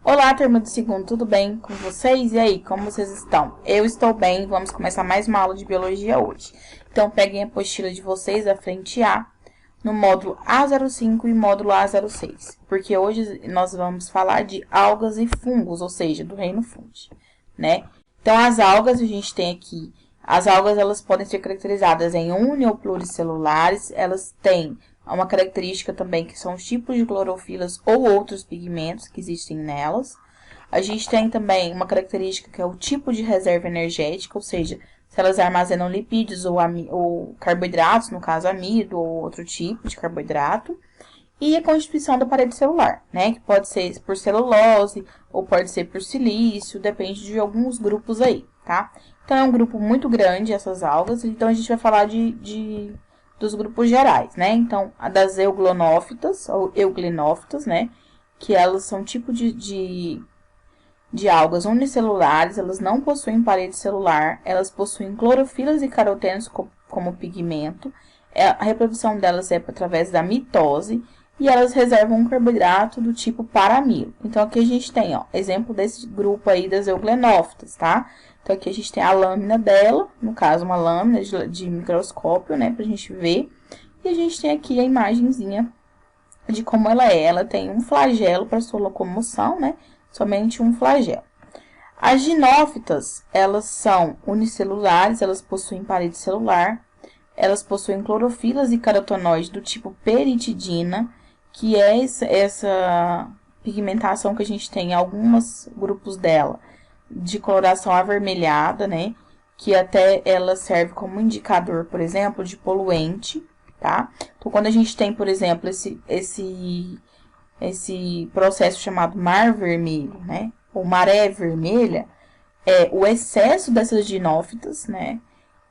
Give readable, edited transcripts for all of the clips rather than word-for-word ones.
Olá, turma do segundo, tudo bem com vocês? E aí, como vocês estão? Eu estou bem, vamos começar mais uma aula de biologia hoje. Então, peguem a apostila de vocês, a frente A, no módulo A05 e módulo A06, porque hoje nós vamos falar de algas e fungos, ou seja, do reino fungi, né? Então, as algas, a gente tem aqui, as algas elas podem ser caracterizadas em uni ou pluricelulares, elas têm uma característica também que são os tipos de clorofilas ou outros pigmentos que existem nelas. A gente tem também uma característica que é o tipo de reserva energética, ou seja, se elas armazenam lipídios ou carboidratos, no caso amido ou outro tipo de carboidrato. E a constituição da parede celular, né? Que pode ser por celulose ou pode ser por silício, depende de alguns grupos aí, tá? Então, é um grupo muito grande essas algas, então a gente vai falar dos grupos gerais, né? Então, a das euglonófitas, ou euglenófitas, né? Que elas são tipo de algas unicelulares, elas não possuem parede celular, elas possuem clorofilas e carotenos como pigmento, a reprodução delas é através da mitose, e elas reservam um carboidrato do tipo paramilo. Então, aqui a gente tem, ó, exemplo desse grupo aí das euglenófitas, tá? Então, aqui a gente tem a lâmina dela, no caso, uma lâmina de microscópio, né, pra gente ver. E a gente tem aqui a imagenzinha de como ela é. Ela tem um flagelo para sua locomoção, né, somente um flagelo. As ginófitas, elas são unicelulares, elas possuem parede celular, elas possuem clorofilas e carotenoides do tipo peritidina, que é essa pigmentação que a gente tem em alguns grupos dela, de coloração avermelhada, né? Que até ela serve como indicador, por exemplo, de poluente, tá? Então, quando a gente tem, por exemplo, esse processo chamado mar vermelho, né? Ou maré vermelha, o excesso dessas ginófitas, né?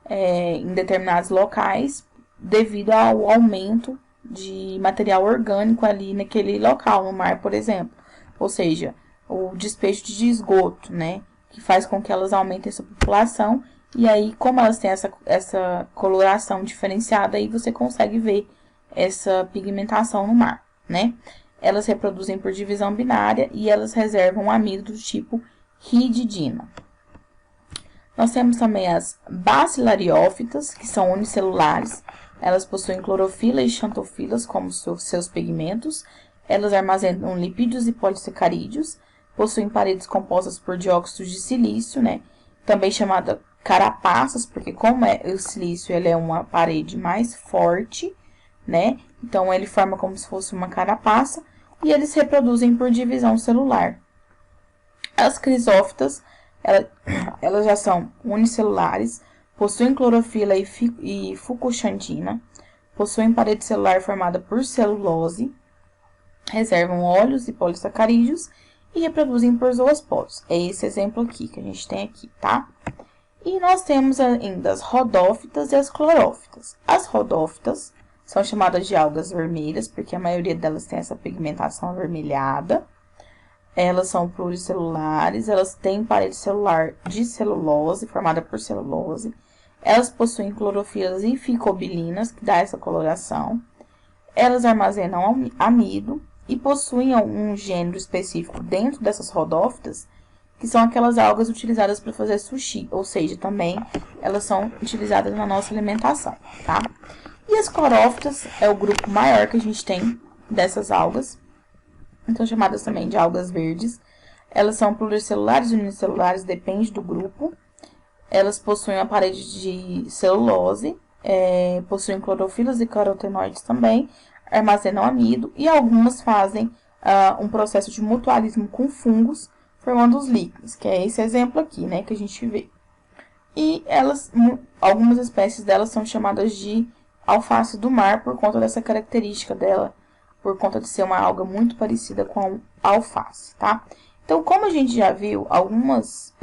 Em determinados locais, devido ao aumento de material orgânico ali naquele local, no mar, por exemplo. Ou seja, o despejo de esgoto, né? Que faz com que elas aumentem essa população. E aí, como elas têm essa coloração diferenciada, aí você consegue ver essa pigmentação no mar, né? Elas reproduzem por divisão binária e elas reservam amido do tipo rididina. Nós temos também as bacilariófitas, que são unicelulares. Elas possuem clorofila e xantofilas como seus pigmentos. Elas armazenam lipídios e polissacarídeos. Possuem paredes compostas por dióxido de silício, né? Também chamada carapaças, porque como o silício ele é uma parede mais forte, né? Então, ele forma como se fosse uma carapaça. E eles se reproduzem por divisão celular. As crisófitas, elas já são unicelulares, possuem clorofila e fucoxantina, possuem parede celular formada por celulose, reservam óleos e polissacarídeos e reproduzem por zoosporos. É esse exemplo aqui que a gente tem aqui, tá? E nós temos ainda as rodófitas e as clorófitas. As rodófitas são chamadas de algas vermelhas, porque a maioria delas tem essa pigmentação avermelhada. Elas são pluricelulares, elas têm parede celular de celulose, formada por celulose. Elas possuem clorofilas e ficobilinas, que dá essa coloração. Elas armazenam amido e possuem um gênero específico dentro dessas rodófitas, que são aquelas algas utilizadas para fazer sushi, ou seja, também elas são utilizadas na nossa alimentação, tá? E as clorófitas é o grupo maior que a gente tem dessas algas. Então, chamadas também de algas verdes. Elas são pluricelulares e unicelulares, depende do grupo. Elas possuem a parede de celulose, possuem clorofilas e carotenoides também, armazenam amido e algumas fazem um processo de mutualismo com fungos, formando os líquens, que é esse exemplo aqui, né, que a gente vê. E algumas espécies delas são chamadas de alface do mar por conta dessa característica dela, por conta de ser uma alga muito parecida com a alface, tá? Então, como a gente já viu, algumas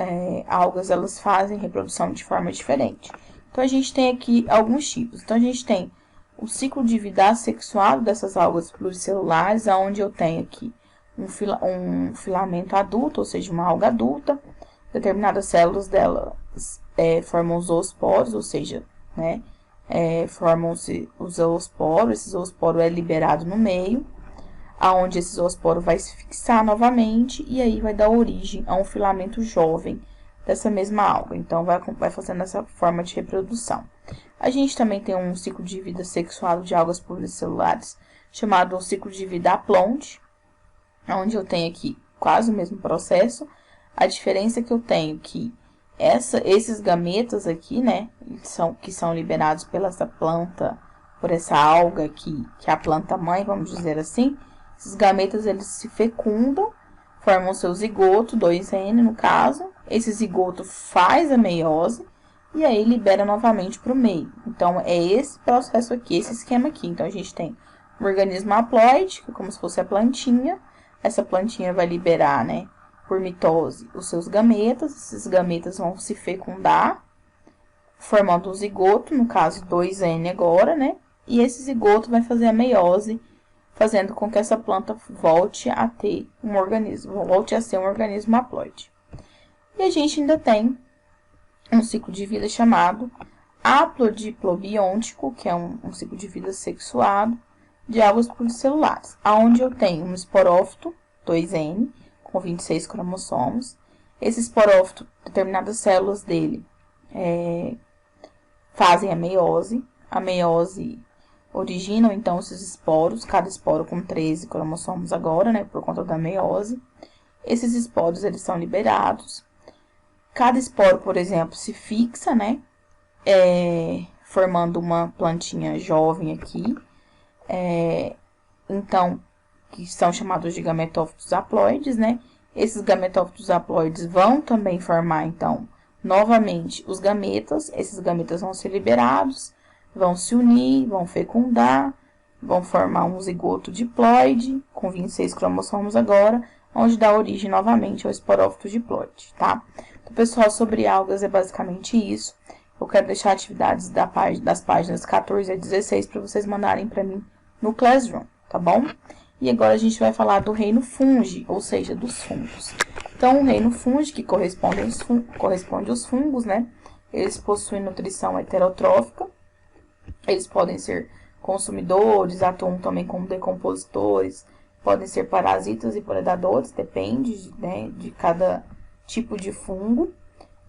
algas, elas fazem reprodução de forma diferente. Então, a gente tem aqui alguns tipos. Então, a gente tem o ciclo de vida assexuado dessas algas pluricelulares, onde eu tenho aqui um filamento adulto, ou seja, uma alga adulta. Determinadas células delas formam os zoosporos, ou seja, né, formam-se os zoosporos, esse zoosporo é liberado no meio. aonde esse zoosporo vai se fixar novamente e aí vai dar origem a um filamento jovem dessa mesma alga. Então, vai fazendo essa forma de reprodução. A gente também tem um ciclo de vida sexuado de algas pluricelulares, chamado ciclo de vida aplonte, onde eu tenho aqui quase o mesmo processo. A diferença que eu tenho que esses gametas aqui, né, que são liberados pela essa planta, por essa alga aqui, que é a planta mãe, vamos dizer assim, esses gametas, eles se fecundam, formam seu zigoto, 2N no caso, esse zigoto faz a meiose, e aí libera novamente para o meio. Então, é esse processo aqui, esse esquema aqui. Então, a gente tem um organismo haploide, que é como se fosse a plantinha, essa plantinha vai liberar, né, por mitose, os seus gametas, esses gametas vão se fecundar, formando um zigoto, no caso 2N agora, né, e esse zigoto vai fazer a meiose, fazendo com que essa planta volte a ter um organismo, volte a ser um organismo haploide. E a gente ainda tem um ciclo de vida chamado haplodiplobiôntico, que é um ciclo de vida sexuado de algas pluricelulares, onde eu tenho um esporófito, 2N, com 26 cromossomos. Esse esporófito, determinadas células dele fazem a meiose. A meiose originam, então, esses esporos, cada esporo com 13 cromossomos agora, né, por conta da meiose. Esses esporos, eles são liberados. Cada esporo, por exemplo, se fixa, né, formando uma plantinha jovem aqui. Então, que são chamados de gametófitos haploides, né? Esses gametófitos haploides vão também formar, então, novamente os gametas. Esses gametas vão ser liberados, vão se unir, vão fecundar, vão formar um zigoto diploide, com 26 cromossomos agora, onde dá origem novamente ao esporófito diploide, tá? Então, pessoal, sobre algas é basicamente isso. Eu quero deixar atividades das páginas 14 a 16 para vocês mandarem para mim no Classroom, tá bom? E agora a gente vai falar do reino fungi, ou seja, dos fungos. Então, o reino fungi, que corresponde aos fungos, né? Eles possuem nutrição heterotrófica. Eles podem ser consumidores, atuam também como decompositores, podem ser parasitas e predadores, depende, né, de cada tipo de fungo.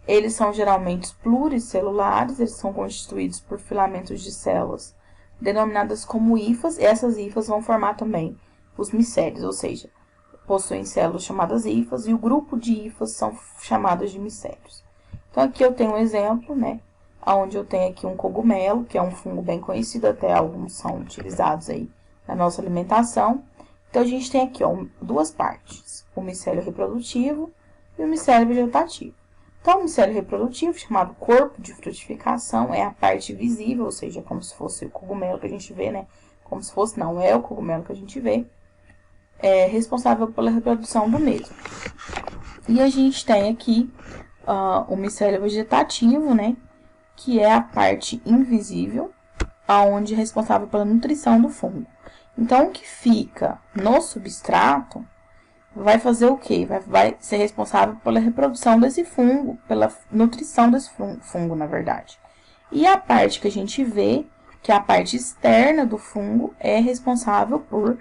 Eles são geralmente pluricelulares, eles são constituídos por filamentos de células denominadas como hifas, e essas hifas vão formar também os micélios, ou seja, possuem células chamadas hifas, e o grupo de hifas são chamadas de micélios. Então, aqui eu tenho um exemplo, né, onde eu tenho aqui um cogumelo, que é um fungo bem conhecido, até alguns são utilizados aí na nossa alimentação. Então, a gente tem aqui, ó, duas partes, o micélio reprodutivo e o micélio vegetativo. Então, o micélio reprodutivo, chamado corpo de frutificação, é a parte visível, ou seja, como se fosse o cogumelo que a gente vê, né? Como se fosse, não é o cogumelo que a gente vê, é responsável pela reprodução do mesmo. E a gente tem aqui o micélio vegetativo, né? Que é a parte invisível, onde é responsável pela nutrição do fungo. Então, o que fica no substrato vai fazer o quê? Vai ser responsável pela reprodução desse fungo, pela nutrição desse fungo, na verdade. E a parte que a gente vê, que é a parte externa do fungo, é responsável por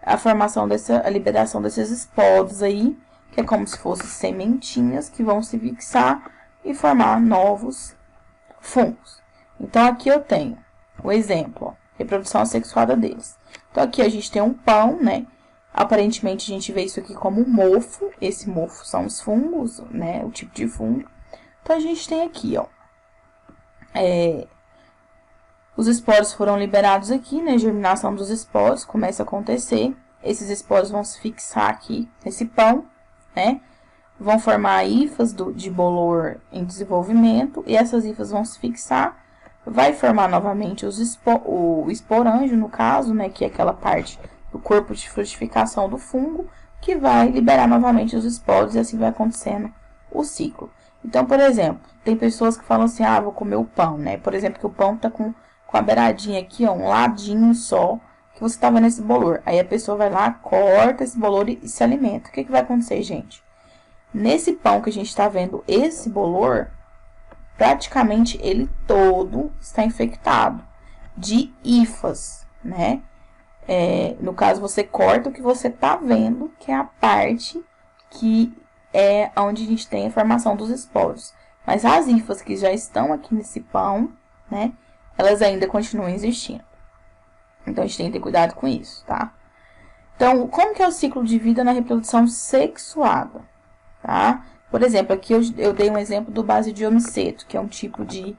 a formação a liberação desses esporos aí, que é como se fossem sementinhas que vão se fixar e formar novos fungos. Então, aqui eu tenho o exemplo, ó, reprodução assexuada deles. Então, aqui a gente tem um pão, né? Aparentemente, a gente vê isso aqui como um mofo. Esse mofo são os fungos, né? O tipo de fungo. Então, a gente tem aqui, ó. Os esporos foram liberados aqui, né? A germinação dos esporos começa a acontecer. Esses esporos vão se fixar aqui nesse pão, né? Vão formar hifas de bolor em desenvolvimento. E essas hifas vão se fixar. Vai formar novamente o esporângio, no caso, né? Que é aquela parte do corpo de frutificação do fungo, que vai liberar novamente os esporos e assim vai acontecendo o ciclo. Então, por exemplo, tem pessoas que falam assim, vou comer o pão, né? Por exemplo, que o pão tá com a beiradinha aqui, ó, um ladinho só, que você tá vendo esse bolor. Aí a pessoa vai lá, corta esse bolor e se alimenta. O que vai acontecer, gente? Nesse pão que a gente tá vendo, esse bolor, praticamente ele todo está infectado de hifas, né? No caso, você corta o que você tá vendo, que é a parte que é onde a gente tem a formação dos esporos. Mas as hifas que já estão aqui nesse pão, né, elas ainda continuam existindo. Então, a gente tem que ter cuidado com isso, tá? Então, como que é o ciclo de vida na reprodução sexuada, tá? Por exemplo, aqui eu dei um exemplo do basidiomiceto, que é um tipo de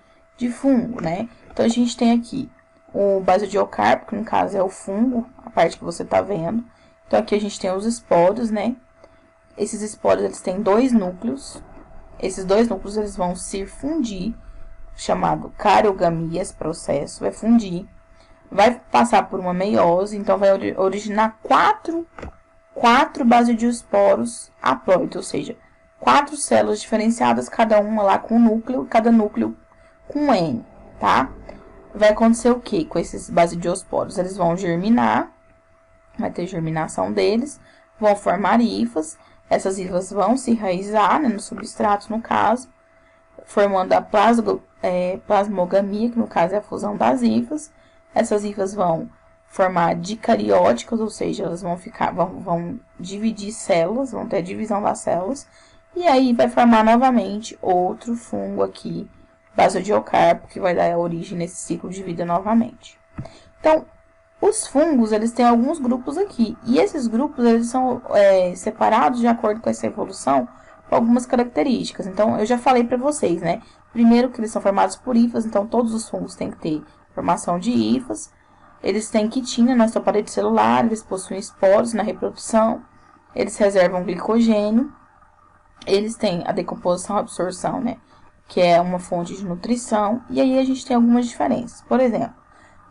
fungo, né? Então, a gente tem aqui o basidiocarpo, que no caso é o fungo, a parte que você tá vendo. Então, aqui a gente tem os esporos, né? Esses esporos, eles têm 2 núcleos. Esses 2 núcleos, eles vão se fundir, chamado cariogamia, esse processo, vai fundir. Vai passar por uma meiose, então vai originar 4 basidiosporos haploides, ou seja, 4 células diferenciadas, cada uma lá com núcleo, cada núcleo com N, tá? Vai acontecer o que com esses basidiosporos? Eles vão germinar, vai ter germinação deles, vão formar hifas, essas hifas vão se enraizar, né, no substrato, no caso, formando a plasmogamia, que no caso é a fusão das hifas. Essas hifas vão formar dicarióticas, ou seja, elas vão dividir células, vão ter a divisão das células, e aí vai formar novamente outro fungo aqui, basidiocarpo, que vai dar origem nesse ciclo de vida novamente. Então, os fungos, eles têm alguns grupos aqui, e esses grupos, eles são separados de acordo com essa evolução, com algumas características. Então, eu já falei para vocês, né? Primeiro que eles são formados por hifas, então todos os fungos têm que ter formação de hifas. Eles têm quitina na sua parede celular, eles possuem esporos na reprodução, eles reservam glicogênio, eles têm a decomposição e absorção, né? Que é uma fonte de nutrição, e aí a gente tem algumas diferenças. Por exemplo,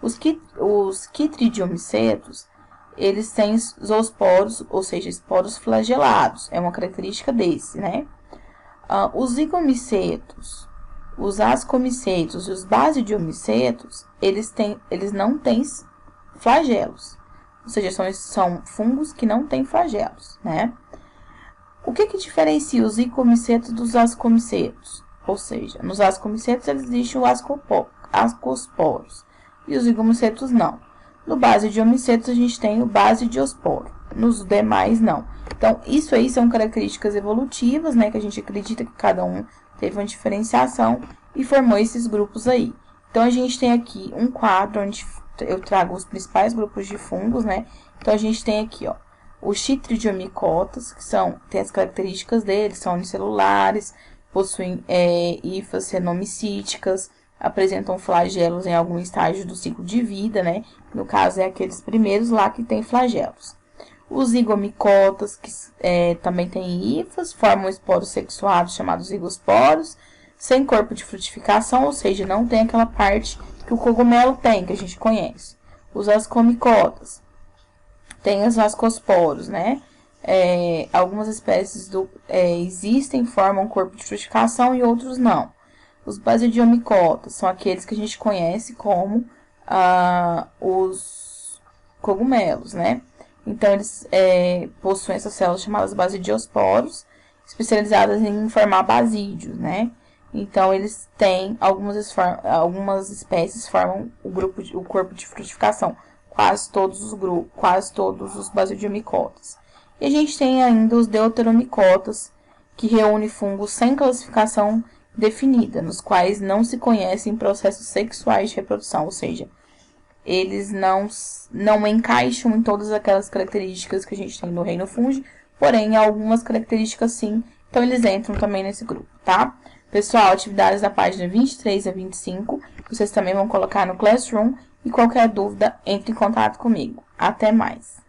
os quitridiomicetos, eles têm zoosporos, ou seja, esporos flagelados, é uma característica desse, né? Os zigomicetos, os ascomicetos e os basidiomicetos, eles não têm flagelos, ou seja, são fungos que não têm flagelos, né? O que diferencia os zigomicetos dos ascomicetos? Ou seja, nos ascomicetos existe o ascosporos e os zigomicetos não. No basidiomicetos a gente tem o basidiosporo, nos demais não. Então, isso aí são características evolutivas, né, que a gente acredita que cada um teve uma diferenciação e formou esses grupos aí. Então, a gente tem aqui um quadro onde eu trago os principais grupos de fungos, né? Então, a gente tem aqui, ó, os chytridiomycotas, que tem as características deles, são unicelulares, possuem hifas xenomicíticas, apresentam flagelos em algum estágio do ciclo de vida, né? No caso, é aqueles primeiros lá que tem flagelos. Os zigomycotas, que também têm hifas, formam esporos sexuados chamados zigosporos, sem corpo de frutificação, ou seja, não tem aquela parte que o cogumelo tem, que a gente conhece. Os ascomycotas têm os ascosporos, né? Algumas espécies existem, formam corpo de frutificação e outros não. Os basidiomicotas são aqueles que a gente conhece como os cogumelos, né? Então, eles possuem essas células chamadas basidiosporos, especializadas em formar basídios, né? Então, eles têm, algumas espécies formam o corpo de frutificação, quase todos os basidiomicotas. E a gente tem ainda os deuteromicotas, que reúnem fungos sem classificação definida, nos quais não se conhecem processos sexuais de reprodução, ou seja, eles não encaixam em todas aquelas características que a gente tem no reino fungi, porém, algumas características sim, então eles entram também nesse grupo, tá? Pessoal, atividades da página 23 a 25, vocês também vão colocar no Classroom, e qualquer dúvida, entre em contato comigo. Até mais!